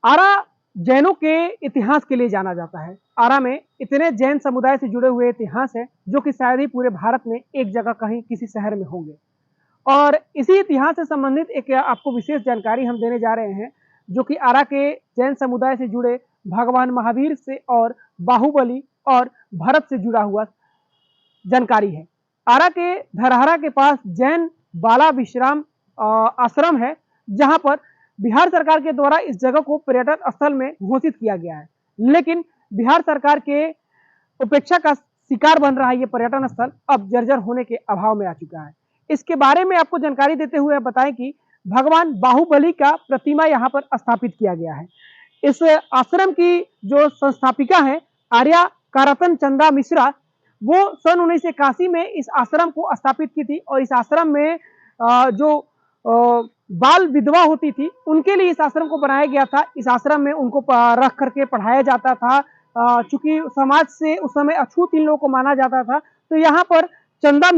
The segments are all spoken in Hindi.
आरा जैनों के इतिहास के लिए जाना जाता है। आरा में इतने जैन समुदाय से जुड़े हुए इतिहास है जो कि शायद ही पूरे भारत में एक जगह कहीं किसी शहर में होंगे। और इसी इतिहास से संबंधित एक आपको विशेष जानकारी हम देने जा रहे हैं, जो कि आरा के जैन समुदाय से जुड़े भगवान महावीर से और बाहुबली और भरत से जुड़ा हुआ जानकारी है। आरा के धरहरा के पास जैन बाला विश्राम आश्रम है, जहां पर बिहार सरकार के द्वारा इस जगह को पर्यटन स्थल में घोषित किया गया है। लेकिन बिहार सरकार के उपेक्षा का शिकार बन रहा है ये पर्यटन स्थल, अब जर्जर होने के अभाव में आ चुका है। इसके बारे में आपको जानकारी देते हुए बताएं कि भगवान बाहुबली का प्रतिमा यहाँ पर स्थापित किया गया है। इस आश्रम की जो संस्थापिका है आर्या कारतन चंदा मिश्रा, वो सन 1981 में इस आश्रम को स्थापित की थी और इस आश्रम में जो बाल विधवा होती थी उनके लिए इस आश्रम को बनाया गया था। इस आश्रम में उनको रख करके पढ़ाया जाता था। चूंकि समाज से उस समय अछूत इन लोगों को माना जाता था, तो यहाँ पर चंदा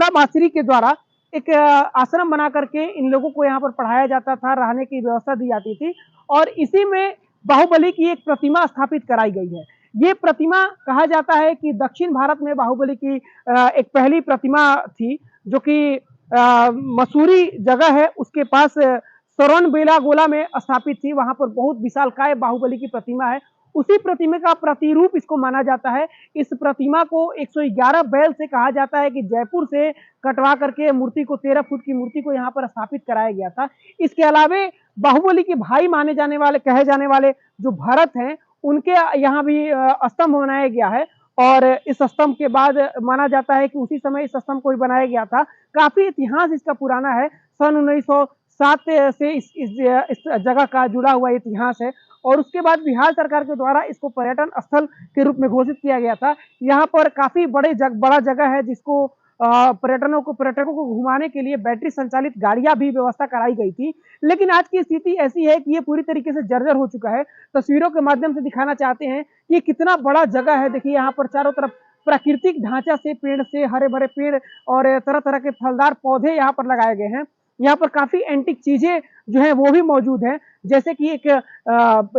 मासरी के द्वारा एक आश्रम बना करके इन लोगों को यहाँ पर पढ़ाया जाता था, रहने की व्यवस्था दी जाती थी और इसी में बाहुबली की एक प्रतिमा स्थापित कराई गई है। ये प्रतिमा कहा जाता है कि दक्षिण भारत में बाहुबली की एक पहली प्रतिमा थी, जो कि मसूरी जगह है उसके पास सरन बेलागोला में स्थापित थी। वहां पर बहुत विशालकाय बाहुबली की प्रतिमा है। उसी प्रतिमा का प्रतिरूप इसको माना जाता है। इस प्रतिमा को 111 बैल से कहा जाता है कि जयपुर से कटवा करके मूर्ति को 13 फुट की मूर्ति को यहाँ पर स्थापित कराया गया था। इसके अलावे बाहुबली के भाई माने जाने वाले कहे जाने वाले जो भरत हैं, उनके यहाँ भी स्तंभ बनाया गया है और इस स्तंभ के बाद माना जाता है कि उसी समय इस स्तंभ को भी बनाया गया था। काफी इतिहास इसका पुराना है। सन 1907 से इस जगह का जुड़ा हुआ इतिहास है और उसके बाद बिहार सरकार के द्वारा इसको पर्यटन स्थल के रूप में घोषित किया गया था। यहाँ पर काफी बड़ा जगह है जिसको पर्यटकों को घुमाने के लिए बैटरी संचालित गाड़ियां भी व्यवस्था कराई गई थी। लेकिन आज की स्थिति ऐसी है कि ये पूरी तरीके से जर्जर हो चुका है। तस्वीरों के माध्यम से दिखाना चाहते हैं कि कितना बड़ा जगह है। देखिए यहाँ पर चारों तरफ प्राकृतिक ढांचा से पेड़ से हरे भरे पेड़ और तरह तरह के फलदार पौधे यहाँ पर लगाए गए हैं। यहाँ पर काफी एंटिक चीजें जो है वो भी मौजूद हैं, जैसे कि एक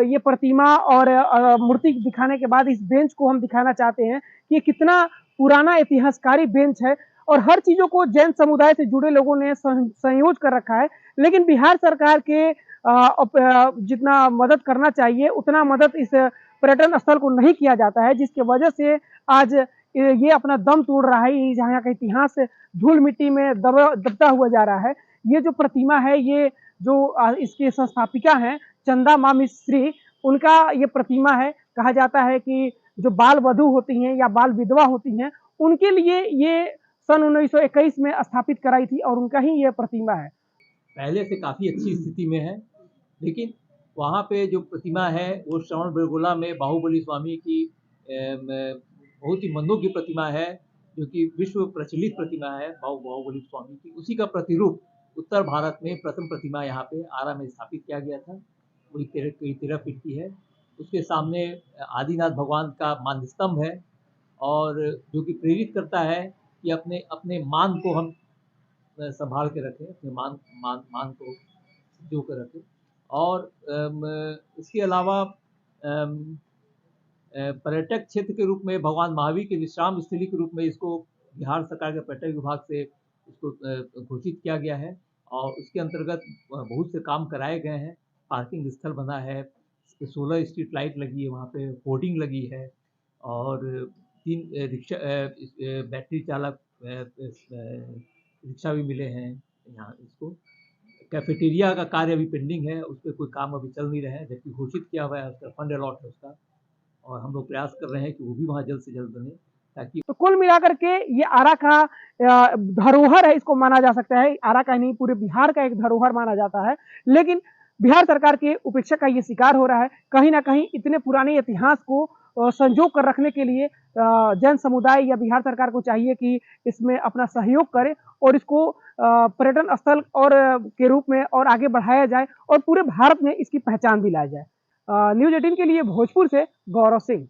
ये प्रतिमा और मूर्ति दिखाने के बाद इस बेंच को हम दिखाना चाहते हैं कि कितना पुराना इतिहासकारी बेंच है और हर चीजों को जैन समुदाय से जुड़े लोगों ने संयोज कर रखा है। लेकिन बिहार सरकार के जितना मदद करना चाहिए उतना मदद इस पर्यटन स्थल को नहीं किया जाता है, जिसकी वजह से आज ये अपना दम तोड़ रहा है। यहाँ का इतिहास धूल मिट्टी में दबता हुआ जा रहा है। ये जो प्रतिमा है, ये जो इसकी संस्थापिका हैं चंदा माँ मिश्री, उनका ये प्रतिमा है। कहा जाता है कि जो बाल वधु होती हैं या बाल विधवा होती हैं, उनके लिए ये सन 1921 में स्थापित कराई थी और उनका ही ये प्रतिमा है। पहले से काफ़ी अच्छी स्थिति में है, लेकिन वहाँ पे जो प्रतिमा है वो श्रवण बेलगोला में बाहुबली स्वामी की बहुत ही मनोज्ञ प्रतिमा है, जो कि विश्व प्रचलित प्रतिमा है बाहुबली स्वामी की। उसी का प्रतिरूप उत्तर भारत में प्रथम प्रतिमा यहाँ पे आरा में स्थापित किया गया था। वही 13 फीट की है। उसके सामने आदिनाथ भगवान का मान स्तंभ है और जो कि प्रेरित करता है कि अपने अपने मान को हम संभाल के रखें, अपने मान को जो कर रखें। और इसके अलावा पर्यटक क्षेत्र के रूप में भगवान महावीर के विश्राम स्थली के रूप में इसको बिहार सरकार के पर्यटन विभाग से इसको घोषित किया गया है और उसके अंतर्गत बहुत से काम कराए गए हैं। पार्किंग स्थल बना है, 16 स्ट्रीट लाइट लगी है, वहाँ पे होर्डिंग लगी है और 3 रिक्शा बैटरी चालक रिक्शा भी मिले हैं यहाँ। इसको कैफेटेरिया का कार्य अभी पेंडिंग है, उस पर कोई काम अभी चल नहीं रहा है, जबकि घोषित किया हुआ है, उसका फंड अलॉट है उसका, और हम लोग प्रयास कर रहे हैं कि वो भी वहाँ जल्द से जल्द बने ताकि। तो कुल मिलाकर के ये आरा का धरोहर है, इसको माना जा सकता है। आरा का नहीं, पूरे बिहार का एक धरोहर माना जाता है। लेकिन बिहार सरकार के उपेक्षा का ये शिकार हो रहा है। कहीं ना कहीं इतने पुराने इतिहास को संजो कर रखने के लिए जैन समुदाय या बिहार सरकार को चाहिए कि इसमें अपना सहयोग करे और इसको पर्यटन स्थल और के रूप में और आगे बढ़ाया जाए और पूरे भारत में इसकी पहचान दिलाई जाए। न्यूज़ 18 के लिए भोजपुर से गौरव सिंह।